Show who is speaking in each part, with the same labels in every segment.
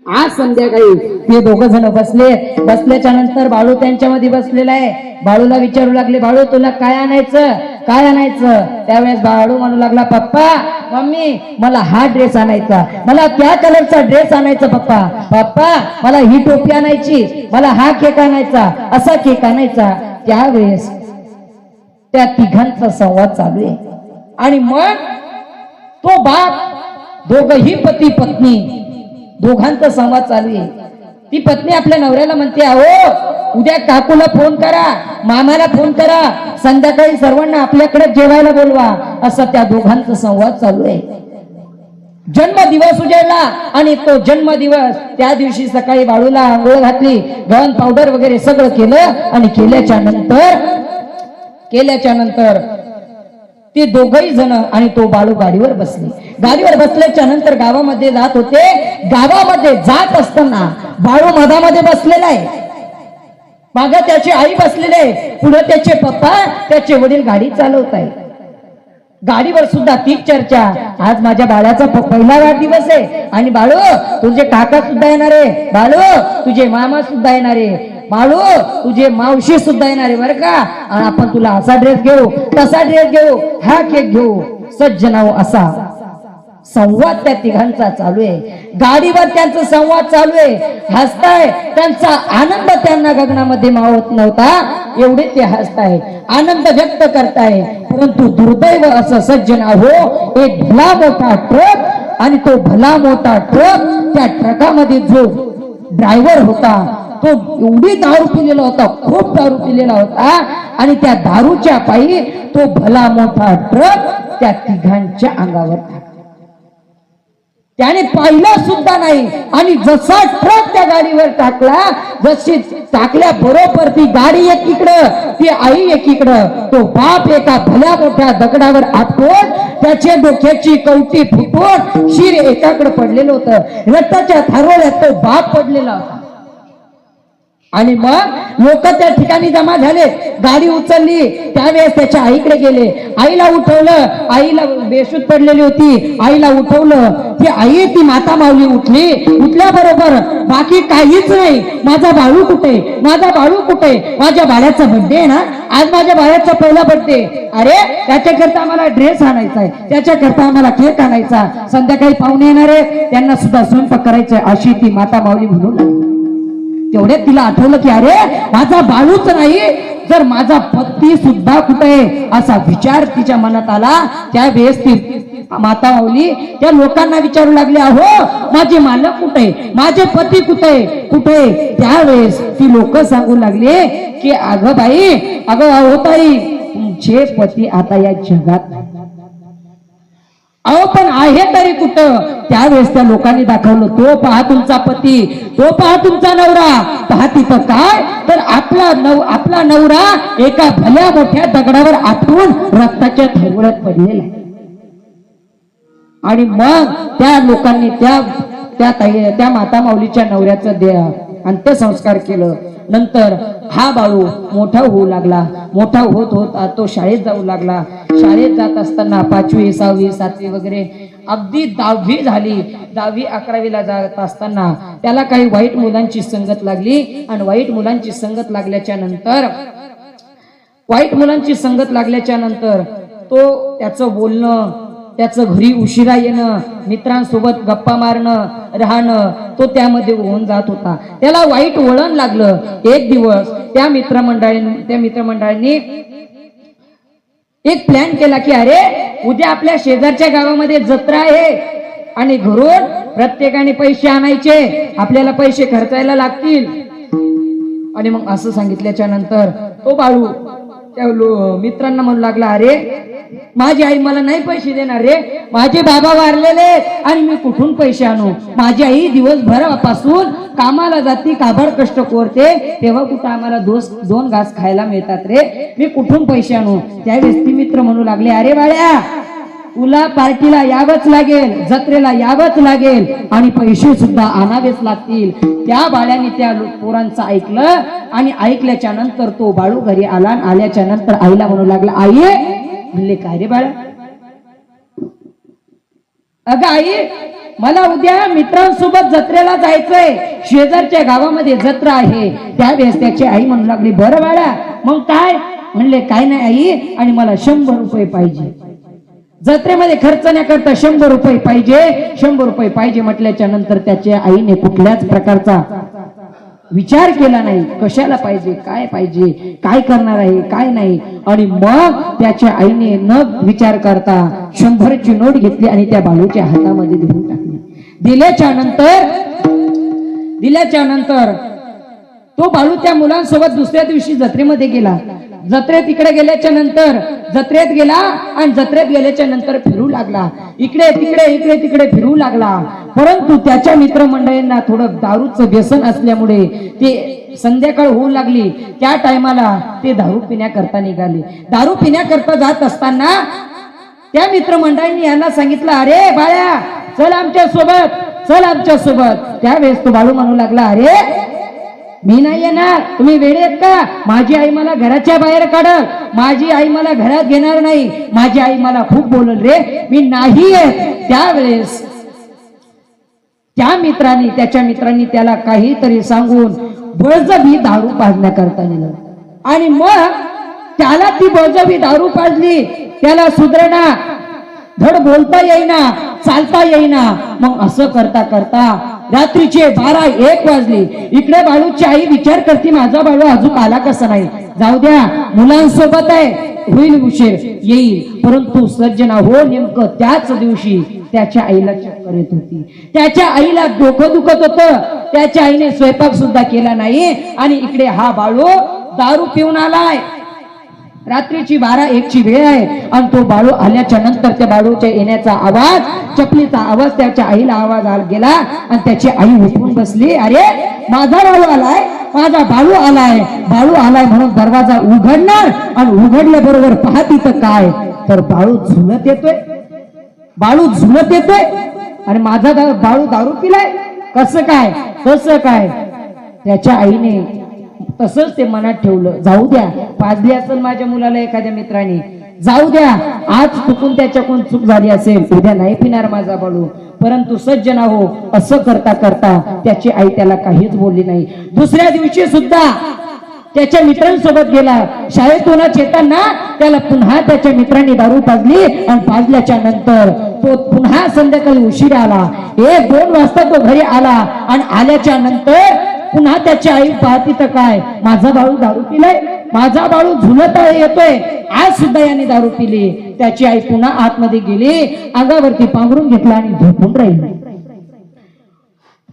Speaker 1: आज संध्याकाळी ते दोघं जण बसल्याच्या नंतर बाळू त्यांच्यामध्ये बसलेला आहे. बाळूला विचारू लागले, बाळू तुला काय आणायचं, काय आणायचं? त्यावेळेस बाळू म्हणू लागला, पप्पा मम्मी मला हा ड्रेस आणायचा, मला त्या कलरचा ड्रेस आणायचा पप्पा, पप्पा मला ही टोपी आणायची, मला हा केक आणायचा, असा केक आणायचा. त्यावेळेस त्या तिघांचा संवाद चालू आहे. आणि मग तो बाप, दोघही पती पत्नी, दोघांचा संवाद चालू आहे. ती पत्नी आपल्या नवऱ्याला म्हणते, अहो उद्या काकूला फोन करा, मामाला फोन करा, संध्याकाळी सर्वांना आपल्याकडे जेवायला बोलवा. असं त्या दोघांचा संवाद चालू आहे. जन्मदिवस उजाडला आणि तो जन्मदिवस त्या दिवशी सकाळी बाळूला आंघोळ घातली, गव्हाण पावडर वगैरे सगळं केलं आणि केल्याच्या नंतर ते दोघही जण आणि तो बाळू गाडीवर बसले. गाडीवर बसल्याच्या नंतर गावामध्ये जात होते. गावामध्ये जात असताना बाळू मधामध्ये बसलेला आहे, मागं त्याची आई बसलेली आहे, पुढे त्याचे पप्पा, त्याचे वडील गाडी चालवत आहे. गाडीवर सुद्धा तीच चर्चा, आज माझ्या बाळाचा पहिला वाढदिवस आहे आणि बाळू तुझे काका सुद्धा येणार आहे, बाळू तुझे मामा सुद्धा येणार आहे, बाळू तुझे मावशी सुद्धा येणार आहे बरं का, आणि आपण तुला असा ड्रेस घेऊ, तसा ड्रेस घेऊ, हा केक घेऊ, सज्ज नाव. असा संवाद त्या तिघांचा चालू आहे. गाडीवर त्यांचा संवाद चालू आहे, हसताय. त्यांचा आनंद त्यांना गगनामध्ये मावत नव्हता, एवढे ते हसताय, आनंद व्यक्त करताय. परंतु दुर्दैव असं सज्जन हो, एक भला मोठा ट्रक आणि तो भला मोठा ट्रक, त्या ट्रकामध्ये जो ड्रायव्हर होता तो एवढी दारू पिलेला होता, खूप दारू पिलेला होता, आणि त्या दारूच्या पायी तो भला मोठा ट्रक त्या तिघांच्या अंगावर टाकला. त्याने पाहिलं सुद्धा नाही, आणि जसा ट्रक त्या गाडीवर टाकला, जशी टाकल्या बरोबर ती गाडी एकीकडं, ती आई एकीकडं, तो बाप एका भल्या मोठ्या दगडावर आपटून त्याच्या डोक्याची कवटी फुटून शिर एकाकडे पडलेलं होतं. रक्ताच्या थारोळ्यात तो बाप पडलेला होता. आणि मग लोक त्या ठिकाणी जमा झाले, गाडी उचलली. त्यावेळेस त्याच्या आईकडे गेले, आईला उठवलं, आईला बेशुद्ध पडलेली होती, आईला उठवलं. ती आई, ती माता माऊली उठली. उठल्याबरोबर बाकी काहीच नाही, माझा बाळू कुठे, माझा बाळू कुठे, माझ्या बाळाचा बर्थडे आहे ना, आज माझ्या बाळाचा पहिला बर्थडे, अरे त्याच्याकरता आम्हाला ड्रेस आणायचा आहे, त्याच्याकरता आम्हाला केक आणायचा, संध्याकाळी पाहुणे येणार आहे, त्यांना सुद्धा स्वयंपाक करायचा, अशी ती माता माऊली म्हणू लागली. तेवढ्यात तिला आठवलं की अरे माझा बाळूच नाही, जर माझा पती सुद्धा कुठे, असा विचार तिच्या मनात आला. त्यावेळेस ती माता माऊली त्या लोकांना विचारू लागली, अहो माझे मालक कुठे, माझे पती कुठे कुठे. त्यावेळेस ती लोक सांगू लागले की अगं बाई, अगं अहो ताई, तुमचे पती आता या जगात नाही. अहो पण आहे तरी कुठं. त्यावेळेस त्या लोकांनी दाखवलं, तो पहा तुमचा पती, तो पहा तुमचा नवरा, पहा तिथं काय, तर आपला नवरा एका भल्या मोठ्या दगडावर आपटून रक्ताच्या थारोळ्यात पडलेला आहे. आणि मग त्या लोकांनी त्या माता माऊलीच्या नवऱ्याचं अंत्यसंस्कार केलं. नंतर हा बाळू मोठा होऊ लागला, मोठा होत होत तो शाळेत जाऊ लागला. शाळेत जात असताना 5वी 6वी 7वी वगैरे अगदी 10वी झाली. 10वी 11वीला जात असताना त्याला काही वाईट मुलांची संगत लागली, आणि वाईट मुलांची संगत लागल्याच्या नंतर तो त्याचं बोलणं, त्याचं घरी उशिरा येणं, मित्रांसोबत गप्पा मारणं, राहणं, तो त्यामध्ये होऊन जात होता. त्याला वाईट वळण लागलं. एक दिवस त्या मित्रमंडळांनी एक प्लॅन केला की अरे उद्या आपल्या शेजारच्या गावामध्ये जत्रा आहे, आणि घरून प्रत्येकाने पैसे आणायचे, आपल्याला पैसे खर्चायला लागतील. आणि मग असं सांगितल्याच्या नंतर तो बाळू त्या मित्रांना म्हणू लागला, अरे माझी आई मला नाही पैसे देणार रे, माझे बाबा वारलेले आणि मी कुठून पैसे आणू, माझी आई दिवसभरापासून कामाला जाती, काबाड कष्ट करते, तेव्हा कुठं आम्हाला दोन घास खायला मिळतात रे, मी कुठून पैसे आणू. त्यावेळेस ती मित्र म्हणू लागले, अरे बाळ्या तुला पार्टीला यावंच लागेल, जत्रेला यावंच लागेल, आणि पैसे सुद्धा आणावेच लागतील. त्या बाळ्याने त्या पोरांचं ऐकलं, आणि ऐकल्याच्या नंतर तो बाळू घरी आला. आल्याच्या नंतर आईला म्हणू लागला, आई म्हणले काय रे बाळा, अगं आई मला उद्या मित्रांसोबत जत्रेला जायचंय, शेजारच्या गावामध्ये जत्रा आहे. त्यावेळेस त्याची आई म्हणू लागली, बरं बाळा मग काय? म्हणले काय नाही आई, आणि मला 100 रुपये पाहिजे. जत्रेमध्ये खर्च न करता 100 रुपये पाहिजे, 100 रुपये पाहिजे म्हटल्याच्या नंतर त्याच्या आईने कुठल्याच प्रकारचा विचार केला नाही. कशाला पाहिजे, काय पाहिजे, काय करणार आहे, काय नाही. आणि मग त्याच्या आईने न विचार करता 100ची नोट घेतली आणि त्या बाळूच्या हातामध्ये देऊन टाकली. दिल्याच्या नंतर तो बाळू त्या मुलांसोबत दुसऱ्या दिवशी जत्रेमध्ये गेला. जत्रेत इकडे गेल्याच्या नंतर जत्रेत गेला आणि जत्रेत गेल्याच्या नंतर फिरू लागला. इकडे तिकडे फिरू लागला. परंतु त्याच्या मित्रमंडळींना थोडं दारूचं व्यसन असल्यामुळे ते संध्याकाळ होऊ लागली. त्या टायमाला ते दारू पिण्याकरता निघाले. दारू पिण्याकरता जात असताना त्या मित्रमंडळींनी यांना सांगितलं, अरे बाळ्या चल आमच्या सोबत. त्यावेळेस तो बाळू म्हणू लागला, अरे मी नाही येणार, तुम्ही वेडे आहेत का? माझी आई मला घराच्या बाहेर काढल, माझी आई मला घरात घेणार नाही, माझी आई मला खूप बोलल रे, मी नाही येत. त्यावेळेस त्याच्या मित्रांनी त्याला काहीतरी सांगून बळजबरी दारू पाजण्याकरता नेलं. आणि मग त्याला ती बळजबरी दारू पाजली. त्याला सुधरणा, धड बोलता येईना, चालता येईना. मग असं करता करता रात्रीचे 12-1 वाजले. इकडे बाळूची आई विचार करते, माझा बाळू अजून आला कसा नाही, जाऊ द्या मुलांसोबत आहे, होईल उशीर, येईल. परंतु सज्जना हो, नेमकं त्याच दिवशी त्याच्या आईला चक्कर येत होती. त्याच्या आईला डोकं दुखत होतं. त्याच्या आईने स्वयंपाक सुद्धा केला नाही. आणि इकडे हा बाळू दारू पिऊन आलाय. रात्रीची 12-1ची वेळ आहे. आणि तो बाळू आल्याच्या नंतर त्या बाळूच्या येण्याचा आवाज, चपलीचा आवाज त्याच्या आईला आवाज गेला. आणि त्याची आई उठून बसली. अरे माझा बाळू आलाय, माझा बाळू आलाय म्हणून दरवाजा उघडणार. आणि उघडल्याबरोबर पाहती तर काय, तर बाळू झुलत येतोय. आणि माझा बाळू दारू पिलाय, कसं काय? त्याच्या आईने तसंच ते मनात ठेवलं. जाऊ द्या, पाजली असेल माझ्या मुलाला एखाद्या मित्राने, जाऊ द्या, आज चुकून त्याच्याकडून चूक झाली असेल, उद्या नाही पिणार माझा बाळू. परंतु सज्जना हो, असं करता करता त्याची आई त्याला काहीच बोलली नाही. दुसऱ्या दिवशी सुद्धा त्याच्या मित्रांसोबत गेला. शाळेतूनच येताना त्याला पुन्हा त्याच्या मित्रांनी दारू पाजली. आणि पाजल्याच्या नंतर तो पुन्हा संध्याकाळी उशिरा आला. 1-2 वाजता तो घरी आला. आणि आल्याच्या नंतर पुन्हा त्याची आई पाहती तर काय, माझा बाळू दारू पिलाय, माझा बाळू झुलत येतोय, आज सुद्धा याने दारू पिली. त्याची आई पुन्हा आतमध्ये गेली, अंगावरती पांघरून घेतला आणि झोपून राहिली.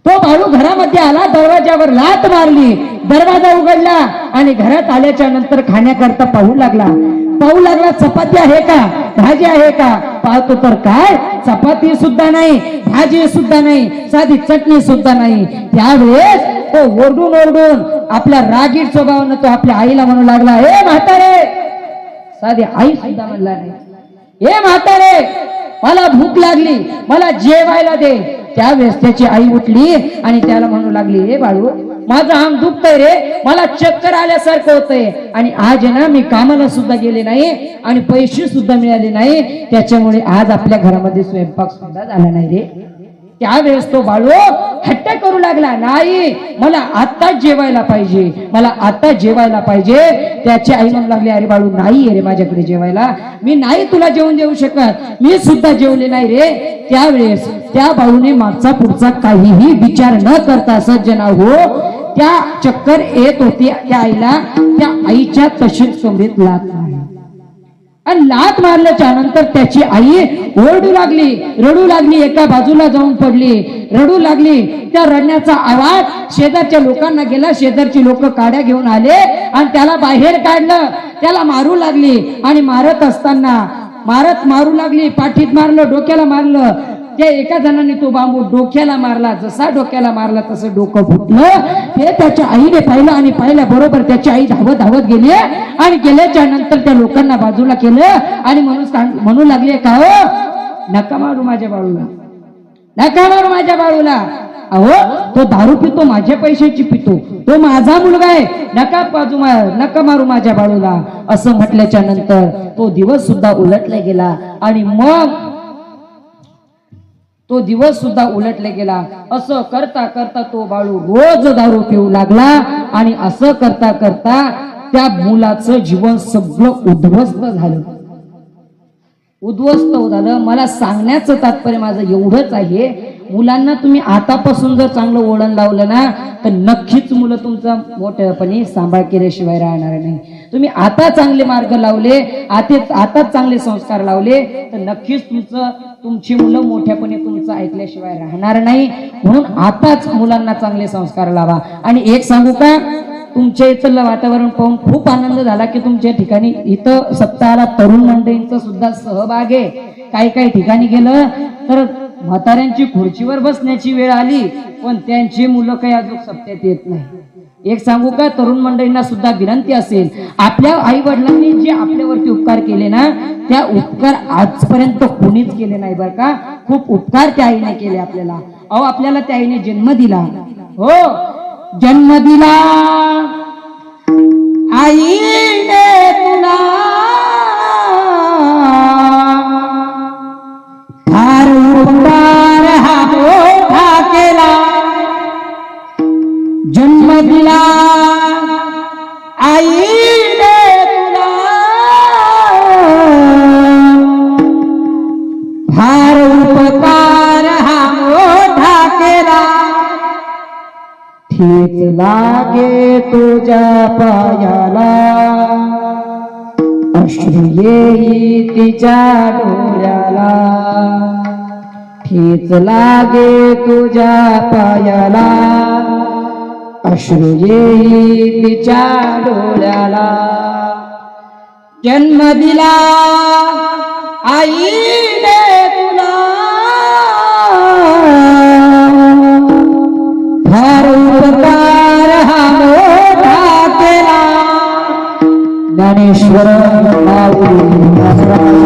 Speaker 1: तो बाळू घरामध्ये आला, दरवाजावर लाथ मारली, दरवाजा उघडला आणि घरात आल्याच्या नंतर खाण्याकरता पाहू लागला. चपाती आहे का, भाजी आहे का? पाहतो तर काय, चपाती सुद्धा नाही, भाजी सुद्धा नाही, साधी चटणी सुद्धा नाही. त्यावेळेस तो ओरडून आपल्या रागीट स्वभावानं तो आपल्या आईला म्हणू लागला, हे म्हातारे. साधी आई सुद्धा म्हणला नाही, हे म्हातारे मला भूक लागली, मला जेवायला दे. त्यावेळेस त्याची आई उठली आणि त्याला म्हणू लागली, हे बाळू माझं अंग दुखतंय रे, मला चक्कर आल्यासारखं होतंय. आणि आज ना मी कामाला सुद्धा गेले नाही आणि पैसे सुद्धा मिळाले नाही, त्याच्यामुळे आज आपल्या घरामध्ये स्वयंपाक सुद्धा झाला नाही रे. त्यावेळेस तो बाळू हट्ट करू लागला, नाही मला आत्ताच जेवायला पाहिजे. त्याची आई म्हणू लागली, अरे बाळू नाही रे माझ्याकडे जेवायला, मी नाही तुला जेवण देऊ शकत, मी सुद्धा जेवले नाही रे. त्यावेळेस त्या बाळूने मागचा पुढचा काहीही विचार न करता, सज्जना हो, त्या चक्कर येत होती त्या आईला, त्या आईच्या तशीच कमरेत लाथ मारली. आणि लाथ मारल्याच्या नंतर त्याची आई रडू लागली, एका बाजूला जाऊन पडली, रडू लागली. त्या रडण्याचा आवाज शेजारच्या लोकांना गेला. शेजारची लोक काड्या घेऊन आले आणि त्याला बाहेर काढलं. त्याला मारू लागली आणि मारत असताना मारू लागली, पाठीत मारलं, डोक्याला मारलं. त्या एका जणांनी तो बांबू डोक्याला मारला. जसा डोक्याला मारला तसं डोकं फुटलं. ते त्याच्या आईने पाहिलं आणि पाहिल्याबरोबर त्याची आई धावत गेली. आणि गेल्याच्या नंतर त्या लोकांना बाजूला केलं आणि म्हणू लागले, का हो, नका मारू माझ्या बाळूला, अहो तो दारू पितो, माझ्या पैशाची पितो, तो माझा मुलगा आहे, नका मारू माझ्या बाळूला. असं म्हटल्याच्या नंतर तो दिवस सुद्धा उलटला गेला. आणि मग तो दिवस सुद्धा उलटले गेला. असं करता करता तो बाळू रोज दारू पिऊ लागला आणि असं करता करता त्या मुलाचं जीवन सगळं उद्ध्वस्त झालं. मला सांगण्याचं तात्पर्य माझं एवढंच आहे, मुलांना तुम्ही आतापासून जर चांगलं वळण लावलं ना तर नक्कीच मुलं तुमचा मोठेपणी सांभाळ केल्याशिवाय राहणार नाही. तुम्ही आता चांगले मार्ग लावले, आताच चांगले संस्कार लावले तर नक्कीच तुमची मुलं मोठ्यापणी तुमचं ऐकल्याशिवाय राहणार नाही. म्हणून आताच मुलांना चांगले संस्कार लावा. आणि एक सांगू का, तुमच्या इथलं वातावरण पाहून खूप आनंद झाला की तुमच्या ठिकाणी इथं सप्ताहाला तरुण मंडळींचा सुद्धा सहभाग आहे. काही ठिकाणी गेलं तर म्हाताऱ्यांची खुर्चीवर बसण्याची वेळ आली पण त्यांची मुलं काही अजून सप्त्यात येत नाही. एक सांगू का, तरुण मंडळींना सुद्धा विनंती असेल, आपल्या आई वडिलांनी जे आपल्यावरती उपकार केले ना त्या उपकार आजपर्यंत कोणीच केले नाही बरं का. खूप उपकार त्या आईने केले आपल्याला. अहो आपल्याला त्या आईने जन्म दिला, हो जन्म दिला आईने तुला, फार उपकार हा मोठा केला. जन्म दिला आईने तुला, फार उपकार हा मोठा केला. ठेच लागे तुझ्या पायाला, अश्रू येई तिच्या डोळ्याला. ठेच लागे तुझ्या पायाला, अश्रू येई तिच्या डोळ्याला. जन्म दिला आईने तुला, फार उपकार हा मोठा केला. ज्ञानेश्वर माऊली महाराज